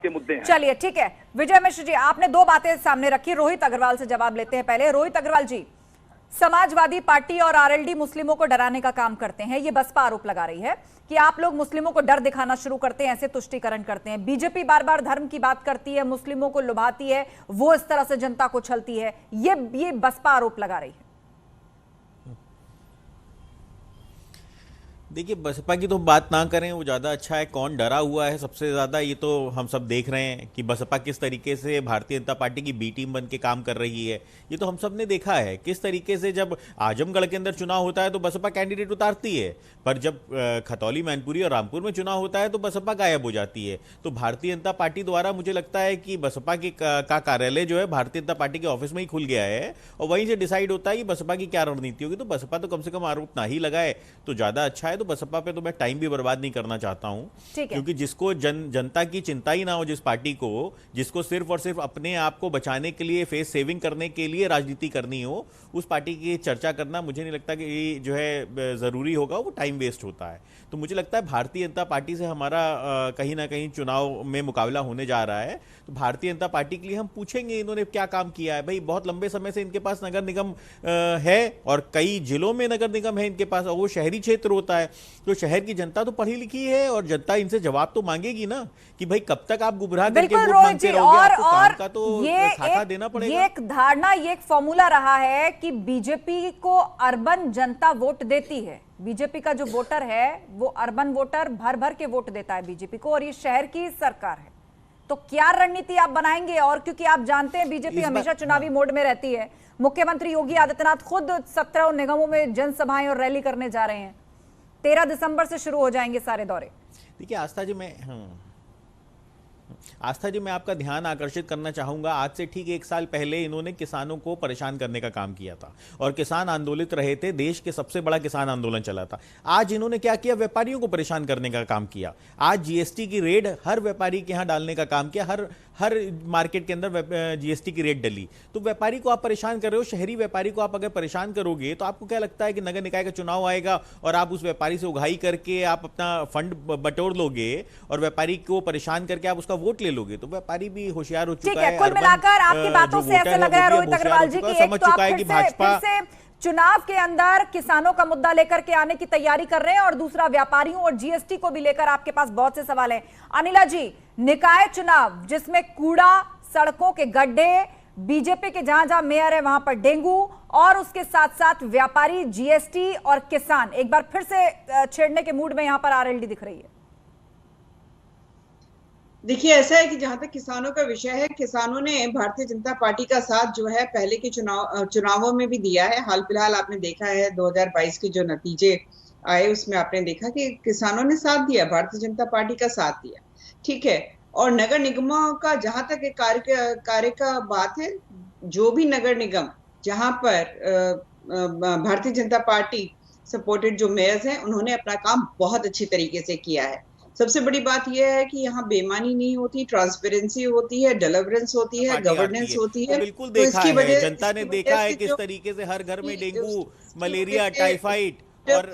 के मुद्दे हैं। चलिए ठीक है विजय मिश्र जी, आपने दो बातें सामने रखी। रोहित अग्रवाल से जवाब लेते हैं पहले। रोहित अग्रवाल जी, समाजवादी पार्टी और आरएलडी मुस्लिमों को डराने का काम करते हैं, ये बसपा आरोप लगा रही है कि आप लोग मुस्लिमों को डर दिखाना शुरू करते हैं, ऐसे तुष्टीकरण करते हैं। बीजेपी बार बार धर्म की बात करती है, मुस्लिमों को लुभाती है, वो इस तरह से जनता को छलती है, ये बसपा आरोप लगा रही है। देखिए, बसपा की तो बात ना करें, वो ज़्यादा अच्छा है। कौन डरा हुआ है सबसे ज़्यादा, ये तो हम सब देख रहे हैं कि बसपा किस तरीके से भारतीय जनता पार्टी की बी टीम बन के काम कर रही है। ये तो हम सब ने देखा है किस तरीके से जब आजमगढ़ के अंदर चुनाव होता है तो बसपा कैंडिडेट उतारती है, पर जब खतौली, मैनपुरी और रामपुर में चुनाव होता है तो बसपा गायब हो जाती है। तो भारतीय जनता पार्टी द्वारा मुझे लगता है कि बसपा का कार्यालय जो है भारतीय जनता पार्टी के ऑफिस में ही खुल गया है और वहीं से डिसाइड होता है कि बसपा की क्या रणनीति होगी। तो बसपा तो कम से कम आरोप ना ही लगाए तो ज़्यादा अच्छा है। तो बसपा पे तो मैं टाइम भी बर्बाद नहीं करना चाहता हूं, क्योंकि जिसको जनता की चिंता ही ना हो, जिस पार्टी को, जिसको सिर्फ और सिर्फ अपने आप को बचाने के लिए, फेस सेविंग करने के लिए राजनीति करनी हो, उस पार्टी की चर्चा करना मुझे नहीं लगता कि जो है जरूरी होगा, वो टाइम वेस्ट होता है। तो मुझे लगता है भारतीय जनता पार्टी से हमारा कहीं ना कहीं चुनाव में मुकाबला होने जा रहा है। तो भारतीय जनता पार्टी के लिए हम पूछेंगे इन्होंने क्या काम किया है। भाई बहुत लंबे समय से इनके पास नगर निगम है और कई जिलों में नगर निगम है इनके पास, और वो शहरी क्षेत्र होता है। तो शहर की जनता तो पढ़ी लिखी है और जनता इनसे जवाब तो मांगेगी ना कि भाई कब तक आप गुमराह करके वोट मांगते रहोगे, आपको काम का तो खाका देना पड़ेगा। ये एक धारणा, ये एक फॉर्मूला रहा है कि बीजेपी को अर्बन जनता वोट देती है। बीजेपी का जो वोटर है वो अर्बन वोटर भर भर के वोट देता है बीजेपी को, और ये शहर की सरकार है। तो क्या रणनीति आप बनाएंगे? और क्योंकि आप जानते हैं बीजेपी हमेशा चुनावी मोड में रहती है, मुख्यमंत्री योगी आदित्यनाथ खुद 17 निगमों में जनसभाएं और रैली करने जा रहे हैं। 13 दिसंबर से शुरू हो जाएंगे सारे दौरे। देखिए आस्था जी, मैं आपका ध्यान आकर्षित करना चाहूंगा। आज से ठीक 1 साल पहले इन्होंने किसानों को परेशान करने का काम किया था और किसान आंदोलित रहे थे, देश के सबसे बड़ा किसान आंदोलन चला था। आज इन्होंने क्या किया? व्यापारियों को परेशान करने का काम किया। आज जीएसटी की रेड हर व्यापारी के यहां डालने का काम किया, हर मार्केट के अंदर जीएसटी की रेट डली। तो व्यापारी को आप परेशान कर रहे हो, शहरी व्यापारी को आप अगर परेशान करोगे तो आपको क्या लगता है कि नगर निकाय का चुनाव आएगा और आप उस व्यापारी से उगाही करके आप अपना फंड बटोर लोगे और व्यापारी को परेशान करके आप उसका वोट ले लोगे? तो व्यापारी भी होशियार हो चुका है। कुल मिलाकर आपकी बातों से ऐसा लग रहा है रोहित अग्रवाल जी की समझ चुका है कि भाजपा चुनाव के अंदर किसानों का मुद्दा लेकर के आने की तैयारी कर रहे हैं, और दूसरा व्यापारियों और जीएसटी को भी लेकर आपके पास बहुत से सवाल हैं। अनिला जी, निकाय चुनाव जिसमें कूड़ा, सड़कों के गड्ढे, बीजेपी के जहां जहां मेयर है वहां पर डेंगू, और उसके साथ साथ व्यापारी, जीएसटी और किसान एक बार फिर से छेड़ने के मूड में यहां पर आरएलडी दिख रही है। देखिए, ऐसा है कि जहां तक किसानों का विषय है, किसानों ने भारतीय जनता पार्टी का साथ जो है पहले के चुनावों में भी दिया है। हाल फिलहाल आपने देखा है 2022 के जो नतीजे आए उसमें आपने देखा कि किसानों ने साथ दिया, भारतीय जनता पार्टी का साथ दिया, ठीक है। और नगर निगमों का जहां तक कार्य का बात है, जो भी नगर निगम जहां पर भारतीय जनता पार्टी सपोर्टेड जो मेयर्स हैं, उन्होंने अपना काम बहुत अच्छी तरीके से किया है। सबसे बड़ी बात यह है कि यहाँ बेईमानी नहीं होती, ट्रांसपेरेंसी होती है, डिलीवरेंस होती है, गवर्नेंस होती है। बिल्कुल देखा है, जनता ने देखा है किस तरीके से हर घर में डेंगू, मलेरिया, टाइफाइड और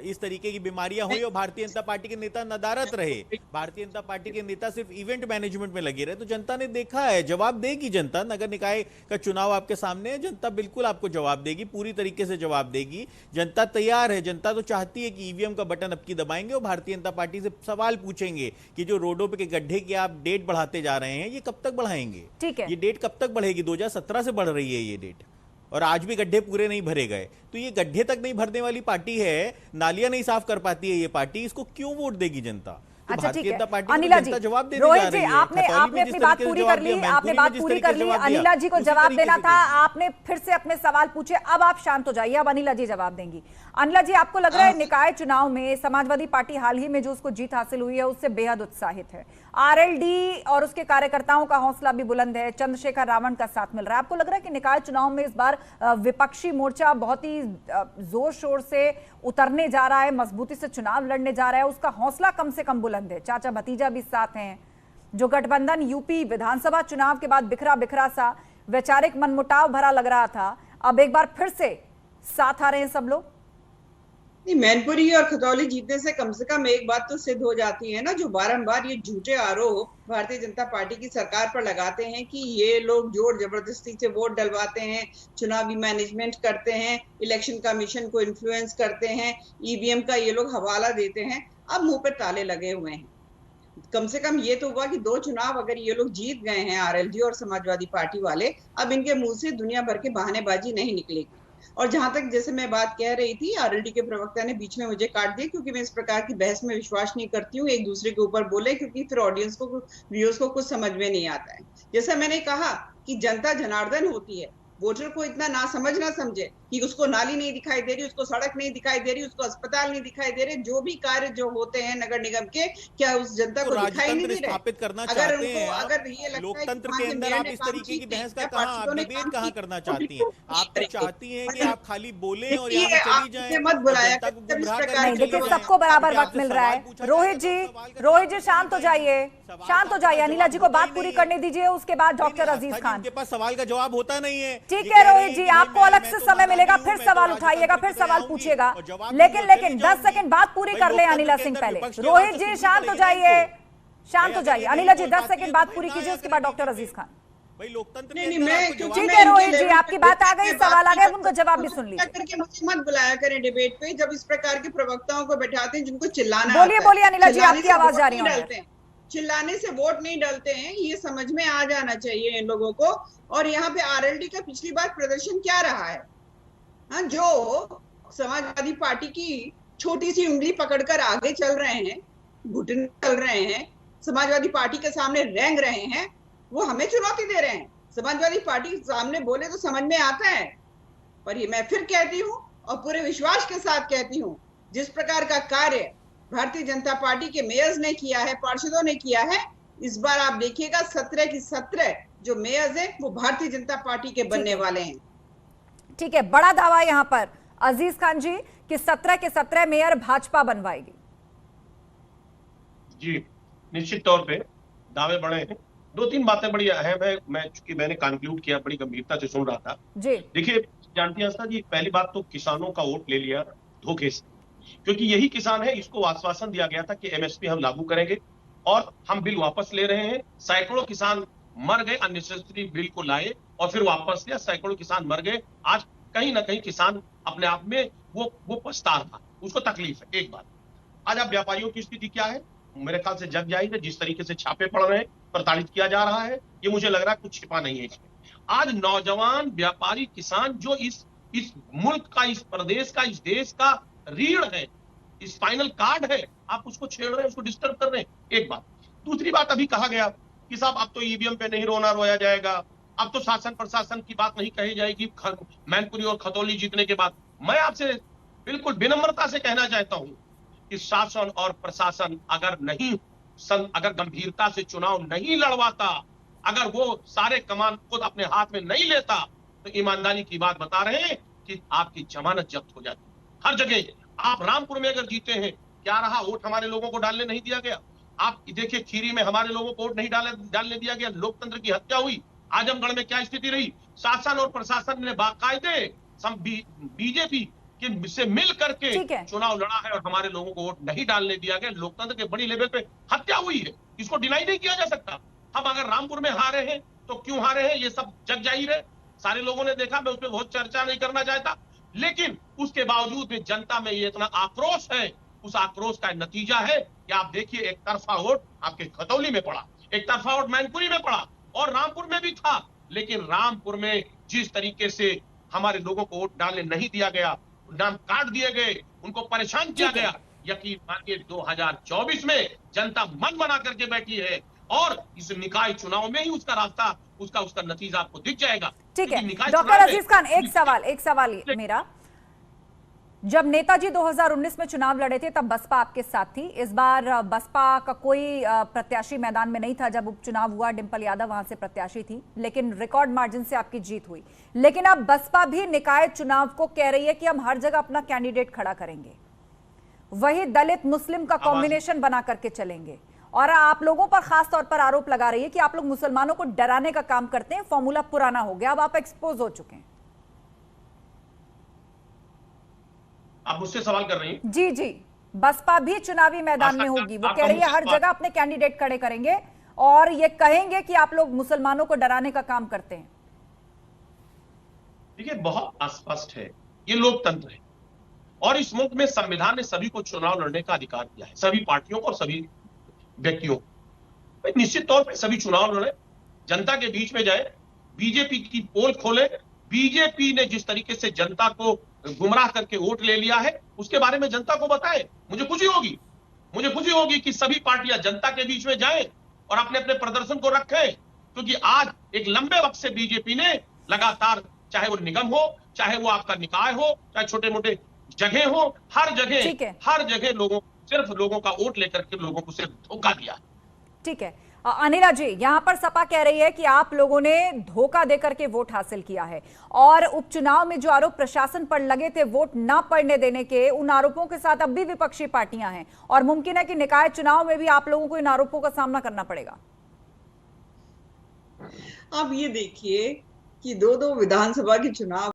इस तरीके की बीमारियां हुई और भारतीय जनता पार्टी के नेता नदारत रहे। भारतीय जनता पार्टी के नेता सिर्फ इवेंट मैनेजमेंट में लगे रहे। तो जनता ने देखा है, जवाब देगी जनता। नगर निकाय का चुनाव आपके सामने है, जनता बिल्कुल आपको जवाब देगी, पूरी तरीके से जवाब देगी। जनता तैयार है, जनता तो चाहती है कि ईवीएम का बटन अब की दबाएंगे और भारतीय जनता पार्टी से सवाल पूछेंगे कि जो रोडों पे के गड्ढे की आप डेट बढ़ाते जा रहे हैं, ये कब तक बढ़ाएंगे? ठीक है, ये डेट कब तक बढ़ेगी? 2017 से बढ़ रही है ये डेट और आज भी गड्ढे पूरे नहीं भरे गए। तो ये गड्ढे तक नहीं भरने वाली पार्टी है, नालियां नहीं साफ कर पाती है ये पार्टी, इसको क्यों वोट देगी जनता? अच्छा ठीक है अनिला जी, रोहित जी आपने अपनी बात पूरी कर ली, आपने बात पूरी कर ली। अनिला जी को जवाब देना था, आपने फिर से अपने सवाल पूछे, अब आप शांत हो जाइए, अब अनिला जी जवाब देंगी। अनिला जी, आपको लग रहा है निकाय चुनाव में समाजवादी पार्टी हाल ही में जो उसको जीत हासिल हुई है उससे बेहद उत्साहित है, आरएलडी और उसके कार्यकर्ताओं का हौसला भी बुलंद है, चंद्रशेखर रावण का साथ मिल रहा है। आपको लग रहा है कि निकाय चुनाव में इस बार विपक्षी मोर्चा बहुत ही जोर शोर से उतरने जा रहा है, मजबूती से चुनाव लड़ने जा रहा है, उसका हौसला कम से कम बुलंद है, चाचा भतीजा भी साथ हैं। जो गठबंधन यूपी विधानसभा चुनाव के बाद बिखरा बिखरा सा वैचारिक मनमुटाव भरा लग रहा था, अब एक बार फिर से साथ आ रहे हैं सब लोग। नहीं, मैनपुरी और खतौली जीतने से कम एक बात तो सिद्ध हो जाती है ना, जो बारंबार ये झूठे आरोप भारतीय जनता पार्टी की सरकार पर लगाते हैं कि ये लोग जोर जबरदस्ती से वोट डलवाते हैं, चुनावी मैनेजमेंट करते हैं, इलेक्शन कमीशन को इन्फ्लुएंस करते हैं, ईवीएम का ये लोग हवाला देते हैं। अब मुंह पे ताले लगे हुए हैं। कम से कम ये तो हुआ कि 2 चुनाव अगर ये लोग जीत गए हैं, आरएलडी और समाजवादी पार्टी वाले, अब इनके मुंह से दुनिया भर के बहानेबाजी नहीं निकलेगी। और जहां तक जैसे मैं बात कह रही थी, आरएलडी के प्रवक्ता ने बीच में मुझे काट दिया, क्योंकि मैं इस प्रकार की बहस में विश्वास नहीं करती हूँ, एक दूसरे के ऊपर बोले, क्योंकि फिर ऑडियंस को, व्यूअर्स को कुछ समझ में नहीं आता है। जैसा मैंने कहा कि जनता जनार्दन होती है, वोटर को इतना ना समझे कि उसको नाली नहीं दिखाई दे रही, उसको सड़क नहीं दिखाई दे रही, उसको अस्पताल नहीं दिखाई दे रहे, जो भी कार्य जो होते हैं नगर निगम के, क्या उस जनता को दिखाई नहीं दे रहे? स्थापित करना अगर चाहते उनको हैं अगर ये लगता है लोकतंत्र कि के अंदर आप इस तरीके की बहस का कहाँ, आप डिबेट कहाँ करना चाहती हैं? आप तो चाहती हैं कि आप खाली बोलें और यहाँ से चली जाएं, मत बुलाया जनता को गुमराह नहीं, करके चली देखिए जाएं। सबको बराबर अभी वक्त आपसे मिल रहा सवाल है। पूछा रोहित जी शांत हो जाइए, शांत हो जाइए। अनिला जी को बात पूरी करने दीजिए, उसके बाद डॉक्टर अजीज खान। के पास सवाल का जवाब होता नहीं है। ठीक है रोहित जी, आपको अलग से समय मिलेगा, फिर सवाल उठाइएगा, फिर सवाल पूछिएगा, लेकिन 10 सेकंड बात पूरी कर ले अनिला सिंह पहले। रोहित जी शांत हो जाइए, शांत हो जाइए। अनिला जी 10 सेकंड बात पूरी कीजिए, उसके बाद डॉक्टर अजीज खान। भाई लोकतंत्र नहीं, मैं ठीक है रोहित जी, आपकी बात आ गई, सवाल आ गया, उनको जवाब भी सुन लीजिए। करके मुझे मत बुलाया करें डिबेट पे, जब इस प्रकार के प्रवक्ताओं को बैठाते हैं जिनको चिल्लाना बोलिए अनिला जी, आपकी आवाज जा रही है। चिल्लाने से वोट नहीं डलते हैं, ये समझ में आ जाना चाहिए इन लोगों को। और यहाँ पे आरएलडी का पिछली बार प्रदर्शन क्या रहा है? हाँ, जो समाजवादी पार्टी की छोटी सी उंगली पकड़कर आगे चल रहे हैं, घुटने चल रहे हैं, समाजवादी पार्टी के सामने रेंग रहे हैं, वो हमें चुनौती दे रहे हैं। समाजवादी पार्टी के सामने बोले तो समझ में आता है, पर ये मैं फिर कहती हूँ और पूरे विश्वास के साथ कहती हूँ, जिस प्रकार का कार्य भारतीय जनता पार्टी के मेयर्स ने किया है, पार्षदों ने किया है, इस बार आप देखिएगा 17 की 17 जो मेयर्स हैं वो भारतीय जनता पार्टी के बनने वाले हैं। ठीक है, बड़ा दावा यहाँ पर अजीज खान जी कि 17 के 17 मेयर भाजपा बनवाएगी। जी निश्चित तौर पे दावे बड़े हैं। 2-3 बातें बड़ी अहम है, चूंकि मैंने कंक्लूड किया, बड़ी गंभीरता से सुन रहा था जी। देखिए जानती हैं आस्था जी, पहली बात तो किसानों का वोट ले लिया धोखे से, क्योंकि यही किसान है, इसको आश्वासन दिया गया था कि एमएसपी हम लागू करेंगे और हम बिल वापस ले रहे हैं। सैकड़ों किसान मर गए, अननेसेसरी बिल को लाए और फिर वापस लिया, सैकड़ों किसान मर गए। आज कहीं ना कहीं किसान अपने आप में वो पछता रहा, उसको तकलीफ है। एक बात, आज आप व्यापारियों की स्थिति क्या है? मेरे ख्याल से जग जाहिर है, जिस तरीके से छापे पड़ रहे हैं, प्रताड़ित किया जा रहा है, ये मुझे लग रहा है कुछ छिपा नहीं है इसमें। आज नौजवान व्यापारी किसान जो इस मुल्क का, इस प्रदेश का, इस देश का रीढ़ है, स्पाइनल कार्ड है, आप उसको छेड़ रहे हैं, उसको डिस्टर्ब कर रहे हैं। एक बात। दूसरी बात, अभी कहा गया कि साहब अब तो ईवीएम पे नहीं रोया जाएगा, अब तो शासन प्रशासन की बात नहीं कही जाएगी मैनपुरी और खतौली जीतने के बाद। मैं आपसे बिल्कुल विनम्रता से कहना चाहता हूं कि शासन और प्रशासन अगर गंभीरता से चुनाव नहीं लड़वाता, अगर वो सारे कमान खुद अपने हाथ में नहीं लेता, तो ईमानदारी की बात बता रहे हैं कि आपकी जमानत जब्त हो जाती। हर जगह आप रामपुर में अगर जीते हैं, क्या रहा? वोट हमारे लोगों को डालने नहीं दिया गया। आप देखिए खीरी में हमारे लोगों को वोट नहीं डालने दिया गया, लोकतंत्र की हत्या हुई। आजमगढ़ में क्या स्थिति रही? शासन और प्रशासन ने बाकायदे बीजेपी से मिल करके चुनाव लड़ा है और हमारे लोगों को वोट नहीं डालने दिया गया। लोकतंत्र के बड़ी लेवल पे हत्या हुई है, इसको डिनाई नहीं किया जा सकता। हम अगर रामपुर में हारे हैं तो क्यों हारे हैं, ये सब जग जाहिर है, सारे लोगों ने देखा। मैं उस पर बहुत चर्चा नहीं करना चाहता, लेकिन उसके बावजूद भी जनता में ये इतना आक्रोश है। उस आक्रोश का नतीजा है कि आप देखिए, एक तरफा वोट आपके खतौली में पड़ा, एक तरफा वोट मैनपुरी में पड़ा और रामपुर में भी था। लेकिन रामपुर में जिस तरीके से हमारे लोगों को वोट डालने नहीं दिया गया, नाम काट दिए गए, उनको परेशान किया गया, यकीन मानिए 2024 में जनता मन बना करके बैठी है और इस निकाय चुनाव में ही उसका रास्ता, उसका नतीजा आपको दिख जाएगा। ठीक है डॉक्टर अजीज खान, एक सवाल मेरा, जब नेताजी 2019 में चुनाव लड़े थे तब बसपा आपके साथ थी। इस बार बसपा का कोई प्रत्याशी मैदान में नहीं था। जब उपचुनाव हुआ, डिंपल यादव वहां से प्रत्याशी थी, लेकिन रिकॉर्ड मार्जिन से आपकी जीत हुई। लेकिन अब बसपा भी निकाय चुनाव को कह रही है कि हम हर जगह अपना कैंडिडेट खड़ा करेंगे, वही दलित मुस्लिम का कॉम्बिनेशन बना करके चलेंगे, और आप लोगों पर खास तौर पर आरोप लगा रही है कि आप लोग मुसलमानों को डराने का काम करते हैं। फॉर्मूला पुराना हो गया, अब आप एक्सपोज हो चुके हैं। आप मुझसे सवाल कर रही हैं? जी जी, बसपा भी चुनावी मैदान में होगी। वो कह रही है हर जगह अपने कैंडिडेट खड़े करेंगे और ये कहेंगे कि आप लोग मुसलमानों को डराने का काम करते हैं। देखिए, बहुत स्पष्ट है, ये लोकतंत्र है और इस मुल्क में संविधान ने सभी को चुनाव लड़ने का अधिकार दिया है, सभी पार्टियों को और सभी व्यक्तियों को। निश्चित तौर पे सभी चुनाव लड़े, जनता के बीच में जाए, बीजेपी की पोल खोले। बीजेपी ने जिस तरीके से जनता को गुमराह करके वोट ले लिया है, उसके बारे में जनता को बताए। मुझे खुशी होगी कि सभी पार्टियां जनता के बीच में जाएं और अपने अपने प्रदर्शन को रखें, क्योंकि आज एक लंबे वक्त से बीजेपी ने लगातार, चाहे वो निगम हो, चाहे वो आपका निकाय हो, चाहे छोटे मोटे जगह हो, हर जगह लोगों का वोट लेकर के लोगों को सिर्फ धोखा दिया। ठीक है अनिला जी, यहां पर सपा कह रही है कि आप लोगों ने धोखा देकर के वोट हासिल किया है और उपचुनाव में जो आरोप प्रशासन पर लगे थे वोट ना पड़ने देने के, उन आरोपों के साथ अब भी विपक्षी पार्टियां हैं और मुमकिन है कि निकाय चुनाव में भी आप लोगों को इन आरोपों का सामना करना पड़ेगा। अब ये देखिए कि दो विधानसभा के चुनाव